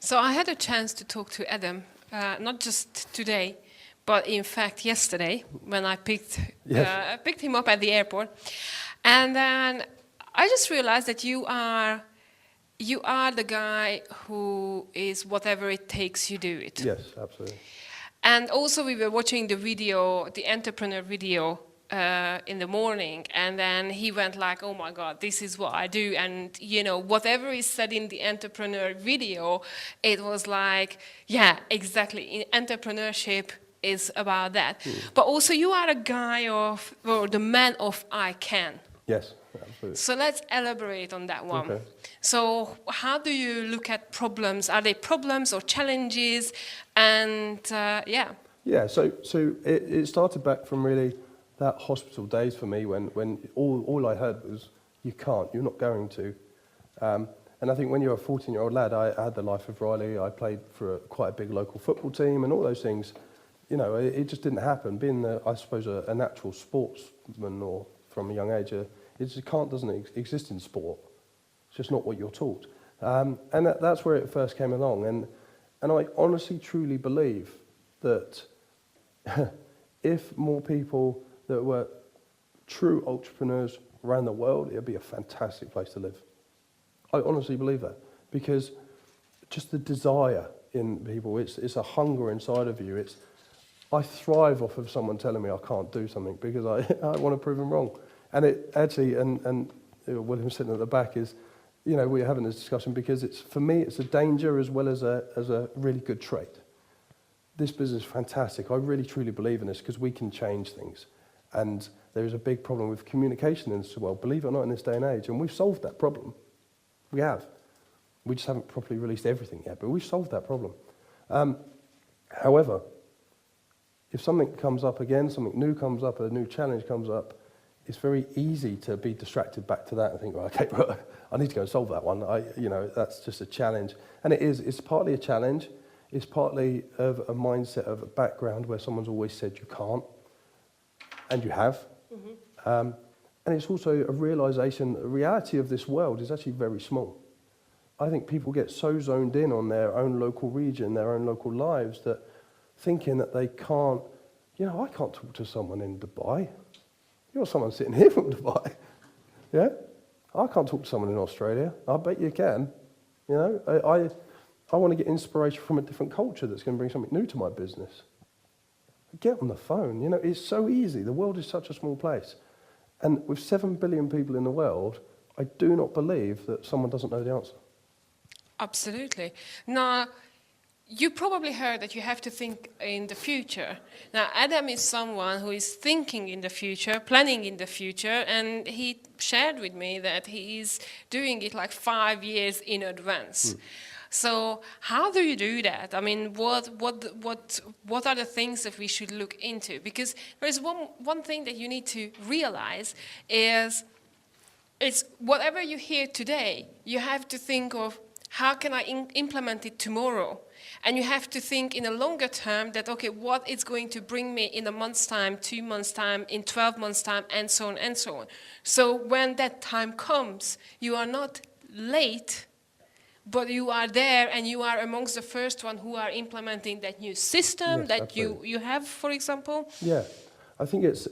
So I had a chance to talk to Adam, not just today, but in fact yesterday when I picked him up at the airport. And then I just realized that you are the guy who is whatever it takes, you do it. Yes, absolutely. And also we were watching the video, the entrepreneur video, in the morning, and then he went like, oh my God, this is what I do. And you know, whatever is said in the entrepreneur video, it was like, yeah, exactly. Entrepreneurship is about that. But also you are a guy or the man of I can. Yes, absolutely. So let's elaborate on that one. Okay. So how do you look at problems? Are they problems or challenges? And yeah. Yeah, so it started back from really that hospital days for me when all I heard was, you can't, you're not going to. And I think when you're a 14-year-old lad, I had the life of Riley. I played for quite a big local football team and all those things. You know, it just didn't happen. Being, I suppose, a natural sportsman or from a young age, it just doesn't exist in sport. It's just not what you're taught. And that's where it first came along. And I honestly, truly believe that if more people that were true entrepreneurs around the world, it would be a fantastic place to live. I honestly believe that, because just the desire in people, it's a hunger inside of you. I thrive off of someone telling me I can't do something because I want to prove them wrong. And it actually, and William sitting at the back is, you know, we're having this discussion because for me, it's a danger as well as a really good trait. This business is fantastic. I really truly believe in this because we can change things. And there is a big problem with communication in this world, believe it or not, in this day and age. And we've solved that problem. We have. We just haven't properly released everything yet, but we've solved that problem. However, if something comes up again, something new comes up, a new challenge comes up, it's very easy to be distracted back to that and think, well, okay, well, I need to go and solve that one. You know, that's just a challenge. And it's partly a challenge. It's partly of a mindset of a background where someone's always said you can't. And you have. Mm-hmm. And it's also a realization that the reality of this world is actually very small. I think people get so zoned in on their own local region, their own local lives, that thinking that they can't, you know, I can't talk to someone in Dubai. You're someone sitting here from Dubai. Yeah? I can't talk to someone in Australia. I bet you can. You know, I want to get inspiration from a different culture that's going to bring something new to my business. Get on the phone. You know, it's so easy. The world is such a small place. And with 7 billion people in the world, I do not believe that someone doesn't know the answer. Absolutely. Now, you probably heard that you have to think in the future. Now, Adam is someone who is thinking in the future, planning in the future, and he shared with me that he is doing it like 5 years in advance. So how do you do that? I mean, what are the things that we should look into? Because there is one thing that you need to realize is it's whatever you hear today, you have to think of how can I implement it tomorrow? And you have to think in a longer term that, okay, what it's going to bring me in a month's time, 2 months' time, in 12 months' time, and so on and so on. So when that time comes, you are not late, but you are there and you are amongst the first one who are implementing that new system, yes, that you have, for example? Yeah, I think it's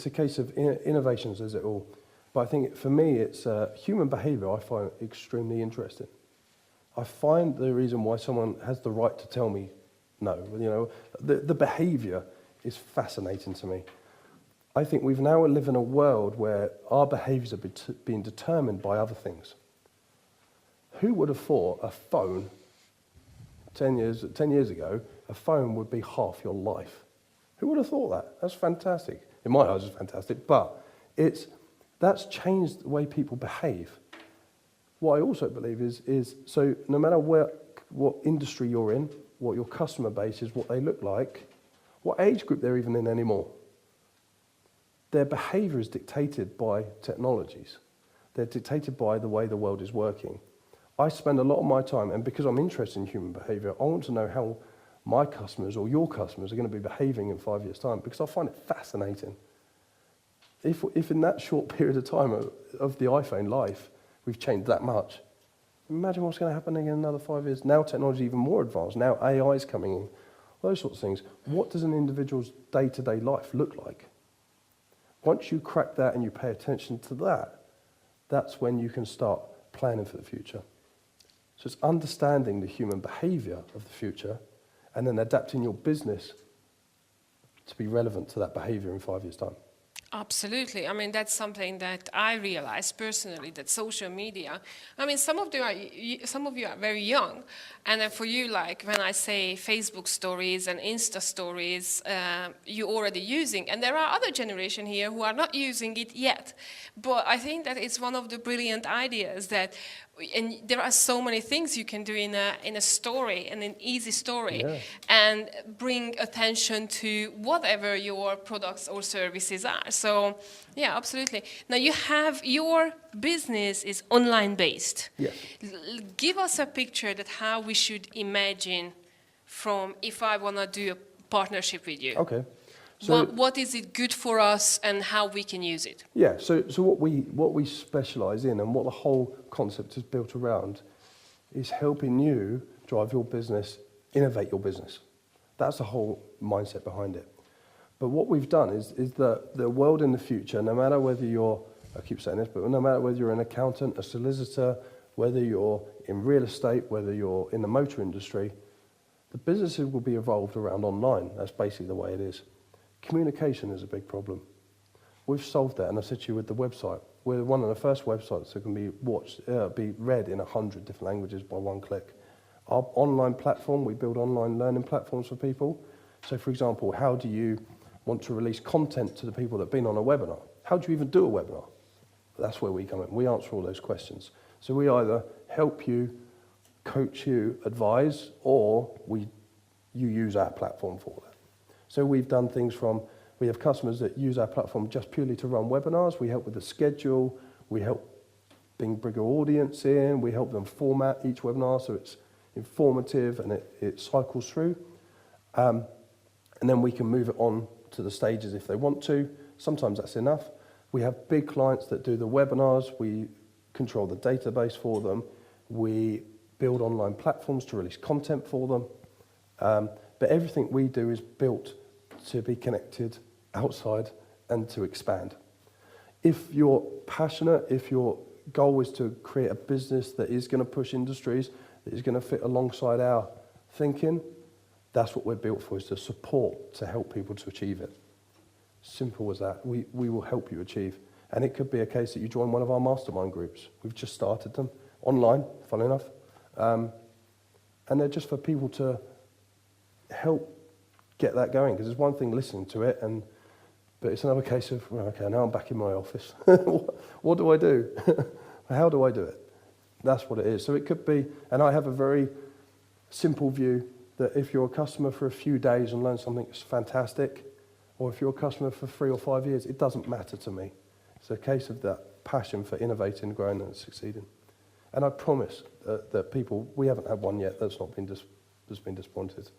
a case of innovations as it all. But I think for me, it's human behavior I find extremely interesting. I find the reason why someone has the right to tell me no. You know, the behavior is fascinating to me. I think we've now live in a world where our behaviors are being determined by other things. Who would have thought a phone, 10 years ago, a phone would be half your life? Who would have thought that? That's fantastic. In my eyes, it's fantastic, but that's changed the way people behave. What I also believe is so no matter what industry you're in, what your customer base is, what they look like, what age group they're even in anymore, their behavior is dictated by technologies. They're dictated by the way the world is working. I spend a lot of my time, and because I'm interested in human behavior, I want to know how my customers or your customers are going to be behaving in 5 years' time, because I find it fascinating. If in that short period of time of the iPhone life, we've changed that much, Imagine what's going to happen in another 5 years. Now technology is even more advanced. Now AI is coming in. Those sorts of things. What does an individual's day-to-day life look like? Once you crack that and you pay attention to that, that's when you can start planning for the future. So it's understanding the human behavior of the future and then adapting your business to be relevant to that behavior in 5 years' time. Absolutely. I mean, that's something that I realized personally, that social media, I mean, some of you are very young, and then for you, like when I say Facebook stories and Insta stories, you're already using, and there are other generation here who are not using it yet. But I think that it's one of the brilliant ideas that, and there are so many things you can do in a story, in an easy story, Yeah. and bring attention to whatever your products or services are. So, yeah, absolutely. Now your business is online based. Yes. Give us a picture that how we should imagine from if I want to do a partnership with you. Okay. So What is it good for us and how we can use it? yeah, so what we specialise in and what the whole concept is built around is helping you drive your business, innovate your business. That's the whole mindset behind it. But what we've done is that the world in the future, no matter whether you're, I keep saying this, but no matter whether you're an accountant, a solicitor, whether you're in real estate, whether you're in the motor industry, the businesses will be evolved around online. That's basically the way it is. Communication is a big problem. We've solved that, and I said to you with the website, we're one of the first websites that can be watched, be read in 100 different languages by one click. Our online platform, we build online learning platforms for people. So for example, how do you want to release content to the people that have been on a webinar? How do you even do a webinar? That's where we come in. We answer all those questions. So we either help you, coach you, advise, or you use our platform for that. So we've done things from, we have customers that use our platform just purely to run webinars. We help with the schedule. We help bring bigger audience in. We help them format each webinar so it's informative and it cycles through. And then we can move it on to the stages if they want to. Sometimes that's enough. We have big clients that do the webinars. We control the database for them. We build online platforms to release content for them. But everything we do is built to be connected outside and to expand. If you're passionate, if your goal is to create a business that is going to push industries, that is going to fit alongside our thinking, that's what we're built for, is to support, to help people to achieve it. Simple as that. We will help you achieve. And it could be a case that you join one of our mastermind groups. We've just started them online, funnily enough. And they're just for people to help get that going, because there's one thing listening to it, but it's another case of, well, okay, now I'm back in my office. What do I do? How do I do it? That's what it is. So it could be, and I have a very simple view that if you're a customer for a few days and learn something that's fantastic, or if you're a customer for 3 or 5 years, it doesn't matter to me. It's a case of that passion for innovating, growing and succeeding. And I promise that people, we haven't had one yet that's been disappointed.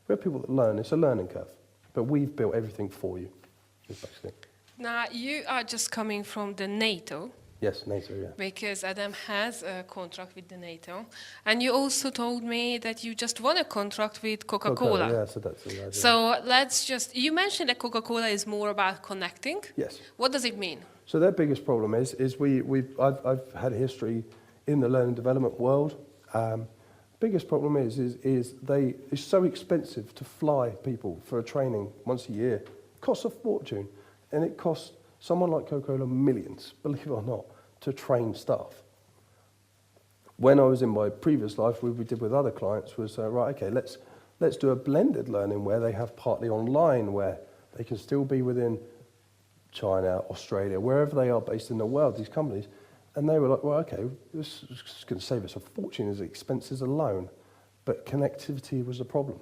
We have people that learn. It's a learning curve. But we've built everything for you, basically. Now, you are just coming from the NATO. Yes, NATO, yeah. Because Adam has a contract with the NATO. And you also told me that you just won a contract with Coca-Cola. Yeah, so that's the idea. So let's just, you mentioned that Coca-Cola is more about connecting. Yes. What does it mean? So their biggest problem is I've had a history in the learning development world. Biggest problem is it's so expensive to fly people for a training once a year. It costs a fortune, and it costs someone like Coca-Cola millions, believe it or not, to train staff. When I was in my previous life, what we did with other clients was, right, okay, let's do a blended learning where they have partly online, where they can still be within China, Australia, wherever they are based in the world, these companies. And they were like, well, okay, this is going to save us a fortune as expenses alone. But connectivity was a problem.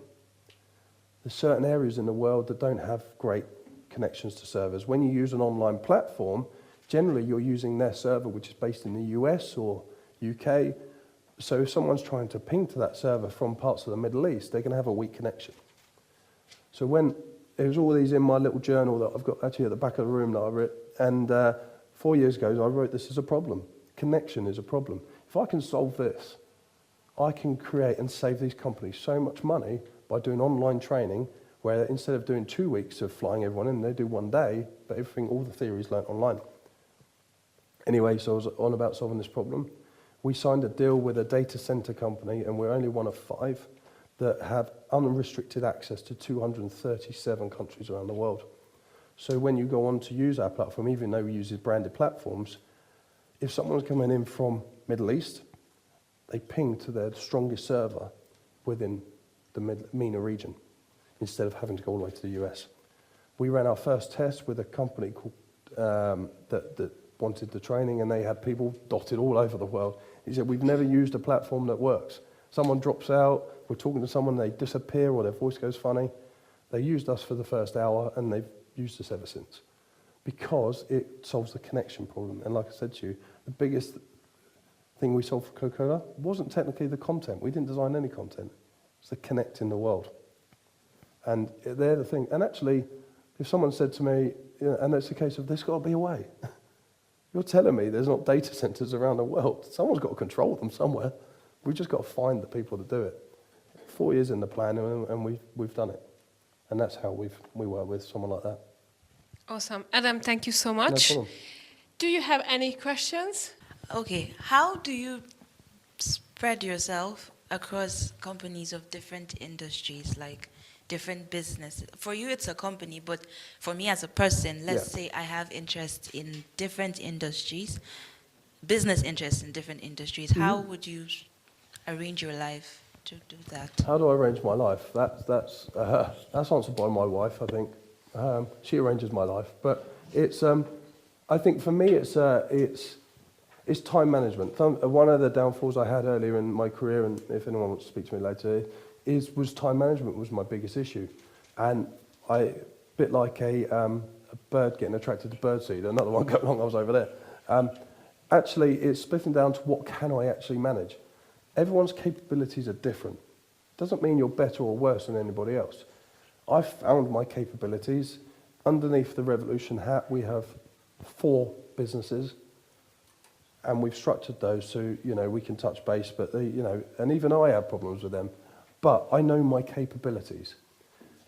There's certain areas in the world that don't have great connections to servers. When you use an online platform, generally you're using their server, which is based in the US or UK. So if someone's trying to ping to that server from parts of the Middle East, they're going to have a weak connection. So when there was all these in my little journal that I've got actually at the back of the room that I wrote, and 4 years ago, I wrote this as a problem. Connection is a problem. if I can solve this, I can create and save these companies so much money by doing online training, where instead of doing 2 weeks of flying everyone in, they do 1 day, but everything, all the theory is learnt online. Anyway, so I was on about solving this problem. We signed a deal with a data center company, and we're only one of 5 that have unrestricted access to 237 countries around the world. So when you go on to use our platform, even though we use branded platforms, if someone's coming in from Middle East, they ping to their strongest server within the MENA region, instead of having to go all the way to the US. We ran our first test with a company called, that wanted the training, and they had people dotted all over the world. He said, we've never used a platform that works. Someone drops out, we're talking to someone, they disappear, or their voice goes funny. They used us for the first hour, and they've used us ever since, because it solves the connection problem. And like I said to you, the biggest thing we solved for Coca-Cola wasn't technically the content. We didn't design any content. It's the connect in the world. And they're the thing. And actually, if someone said to me, and it's a case of, there's got to be a way. You're telling me there's not data centers around the world. Someone's got to control them somewhere. We've just got to find the people to do it. 4 years in the plan, and we've done it. And that's how we work with someone like that. Awesome. Adam, thank you so much. No problem. Do you have any questions? Okay, how do you spread yourself across companies of different industries, like different businesses? For you, it's a company, but for me as a person, let's say I have interest in different industries, business interests in different industries. Mm-hmm. How would you arrange your life to do that? How do I arrange my life? That's answered by my wife, I think. She arranges my life, but it's. I think for me, it's time management. One of the downfalls I had earlier in my career, and if anyone wants to speak to me later, was time management was my biggest issue, and a bit like a bird getting attracted to birdseed. Another one going along, I was over there. Actually, it's splitting down to what can I actually manage. Everyone's capabilities are different. Doesn't mean you're better or worse than anybody else. I found my capabilities. Underneath the Revolution hat, we have 4 businesses, and we've structured those so we can touch base. But and even I have problems with them. But I know my capabilities,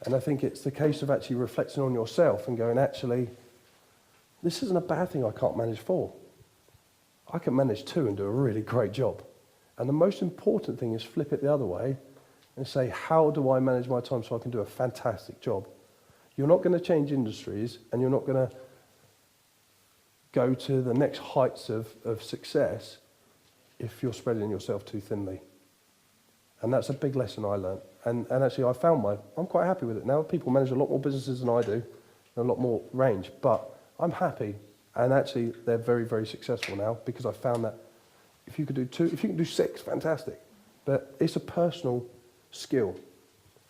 and I think it's the case of actually reflecting on yourself and going, actually, this isn't a bad thing. I can't manage 4. I can manage 2 and do a really great job. And the most important thing is flip it the other way and say, how do I manage my time so I can do a fantastic job? You're not going to change industries, and you're not going to go to the next heights of success if you're spreading yourself too thinly. And that's a big lesson I learned. And actually I found I'm quite happy with it now. People manage a lot more businesses than I do, and a lot more range, but I'm happy. And actually they're very, very successful now, because I found that if you could do 2, if you can do 6, fantastic. But it's a personal skill.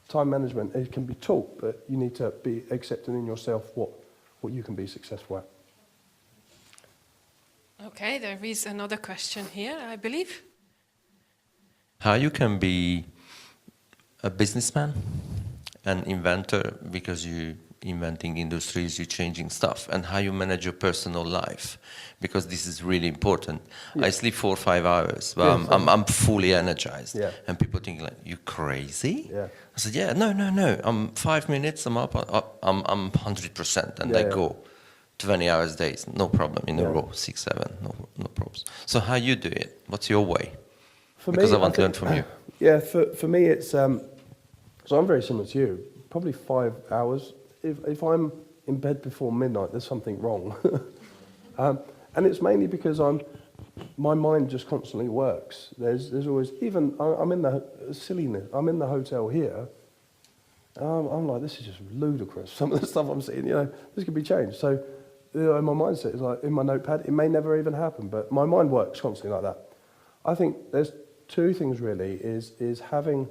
Time management, it can be taught, but you need to be accepting in yourself what you can be successful at. Okay, there is another question here, I believe. How you can be a businessman, an inventor, because you inventing industries, you're changing stuff, and how you manage your personal life, because this is really important. Yeah. I sleep 4 or 5 hours, but yeah, I'm fully energized. Yeah. And people think like, you crazy? Yeah. I said, yeah, no. I'm 5 minutes, I'm up, I'm 100%, and I go 20 hours days, no problem, in a row, 6, 7, no problems. So how you do it? What's your way? Because I want to learn from you. Yeah, for me it's, so I'm very similar to you, probably 5 hours. If I'm in bed before midnight, there's something wrong. And it's mainly because my mind just constantly works. There's always, even, I'm in the silliness, I'm in the hotel here, I'm like, this is just ludicrous. Some of the stuff I'm seeing, this could be changed. So my mindset is like, in my notepad, it may never even happen, but my mind works constantly like that. I think there's 2 things really, is having,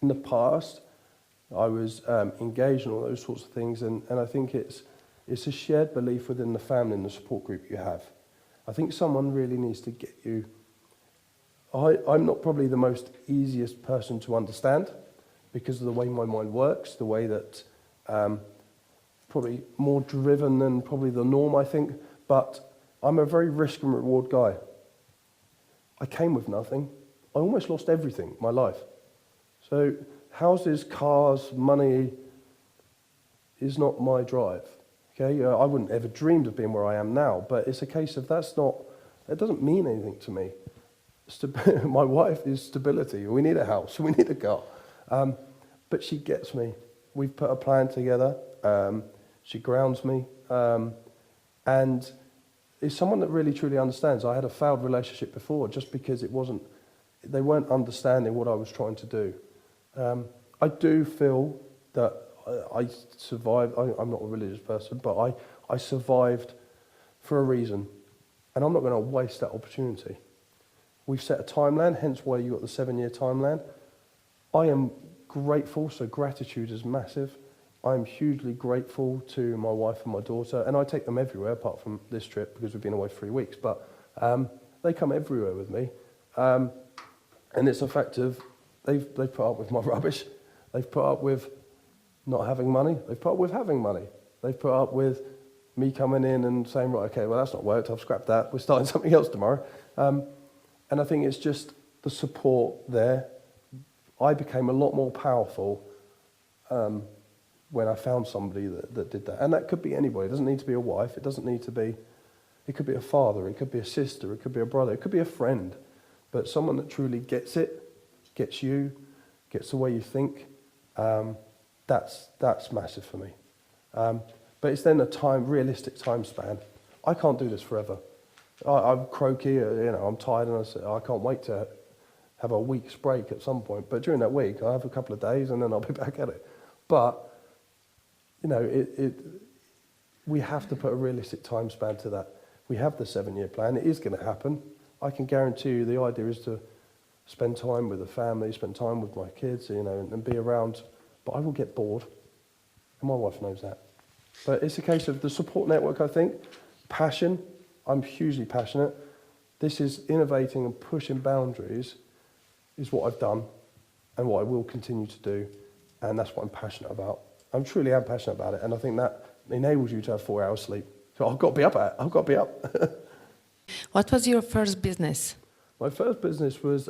in the past, I was engaged in all those sorts of things, and I think it's a shared belief within the family and the support group you have. I think someone really needs to get you. I'm not probably the most easiest person to understand because of the way my mind works, the way that probably more driven than probably the norm, I think, but I'm a very risk and reward guy. I came with nothing. I almost lost everything in my life. So houses, cars, money is not my drive. Okay, I wouldn't ever dreamed of being where I am now, but it's a case of it doesn't mean anything to me. My wife is stability. We need a house, we need a car. But she gets me. We've put a plan together. She grounds me. And is someone that really truly understands. I had a failed relationship before just because they weren't understanding what I was trying to do. I do feel that I survived. I'm not a religious person, but I survived for a reason. And I'm not going to waste that opportunity. We've set a timeline, hence why you got the 7-year timeline. I am grateful, so gratitude is massive. I'm hugely grateful to my wife and my daughter, and I take them everywhere apart from this trip because we've been away 3 weeks, but they come everywhere with me. And it's a fact of they've put up with my rubbish. They've put up with not having money. They've put up with having money. They've put up with me coming in and saying, right, okay, well, that's not worked. I've scrapped that. We're starting something else tomorrow. And I think it's just the support there. I became a lot more powerful when I found somebody that did that. And that could be anybody. It doesn't need to be a wife. It doesn't need to be, it could be a father. It could be a sister. It could be a brother. It could be a friend. But someone that truly gets it, gets you, gets the way you think, that's massive for me. But it's then realistic time span. I can't do this forever. I'm croaky, I'm tired, and I can't wait to have a week's break at some point. But during that week, I have a couple of days, and then I'll be back at it. But we have to put a realistic time span to that. We have the 7-year plan. It is going to happen. I can guarantee you the idea is to spend time with the family, spend time with my kids, and be around. But I will get bored, and my wife knows that. But it's a case of the support network, I think. Passion. I'm hugely passionate. This is innovating and pushing boundaries is what I've done and what I will continue to do. And that's what I'm passionate about. I truly am passionate about it. And I think that enables you to have 4 hours sleep. So I've got to be up at it. I've got to be up. What was your first business? My first business was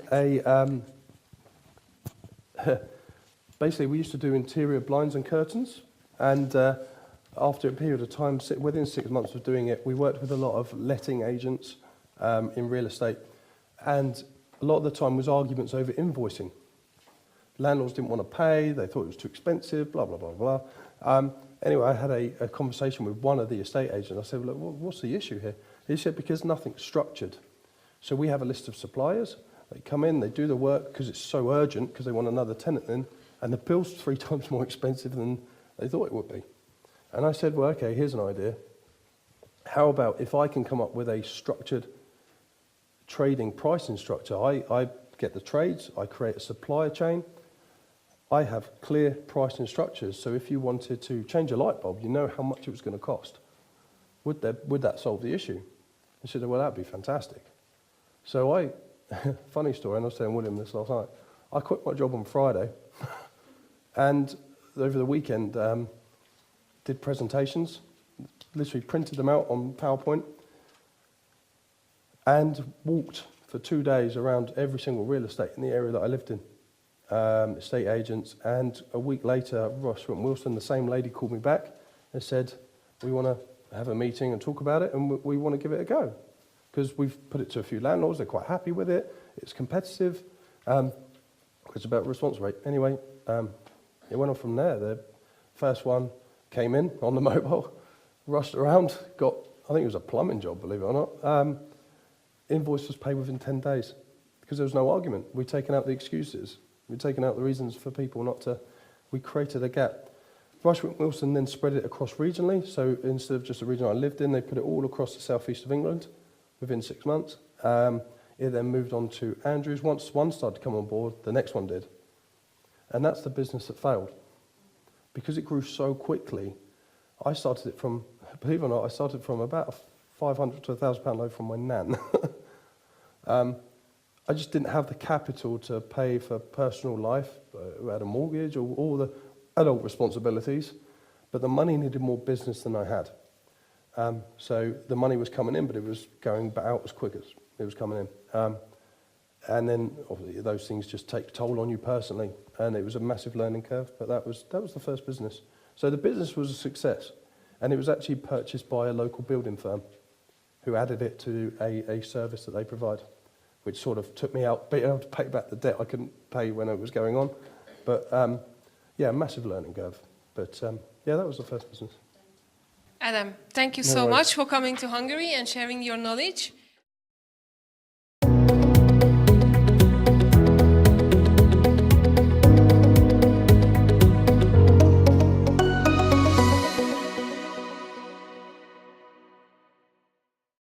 basically we used to do interior blinds and curtains. And after a period of time, within 6 months of doing it, we worked with a lot of letting agents in real estate. And a lot of the time was arguments over invoicing. Landlords didn't want to pay, they thought it was too expensive, blah, blah, blah, blah. Anyway, I had a conversation with one of the estate agents. I said, well, look, what's the issue here? He said, because nothing's structured. So we have a list of suppliers. They come in, they do the work because it's so urgent, because they want another tenant in, and the bill's 3 times more expensive than they thought it would be. And I said, well, okay, here's an idea. How about if I can come up with a structured trading pricing structure? I get the trades, I create a supplier chain, I have clear pricing structures, so if you wanted to change a light bulb, you know how much it was going to cost. Would that solve the issue? He said, well, that'd be fantastic. So funny story, and I was telling William this last night, I quit my job on Friday, and over the weekend, did presentations, literally printed them out on PowerPoint, and walked for 2 days around every single real estate in the area that I lived in, estate agents. And a week later, Ross Wilson, the same lady, called me back and said, we want to have a meeting and talk about it, and we want to give it a go. Because we've put it to a few landlords, they're quite happy with it, it's competitive, it's about response rate. Anyway, it went on from there. The first one came in on the mobile, rushed around, got, I think it was a plumbing job, believe it or not. Invoice was paid within 10 days because there was no argument. We'd taken out the excuses. We'd taken out the reasons for people not to, we created a gap. Rush Wilson then spread it across regionally, so instead of just the region I lived in, they put it all across the southeast of England within 6 months. It then moved on to Andrews. Once one started to come on board, the next one did. And that's the business that failed. Because it grew so quickly, I started it from, believe it or not, I started from about a £500 to £1,000 loan from my nan. I just didn't have the capital to pay for personal life. We had a mortgage, or all the adult responsibilities, but the money needed more business than I had. So the money was coming in, but it was going out as quick as it was coming in. And then obviously those things just take toll on you personally, and it was a massive learning curve. But that was the first business. So the business was a success, and it was actually purchased by a local building firm, who added it to a service that they provide, which sort of took me out being able to pay back the debt I couldn't pay when it was going on. But yeah, massive learning curve. But yeah, that was the first business. Adam, thank you No so worries. much for coming to Hungary and sharing your knowledge.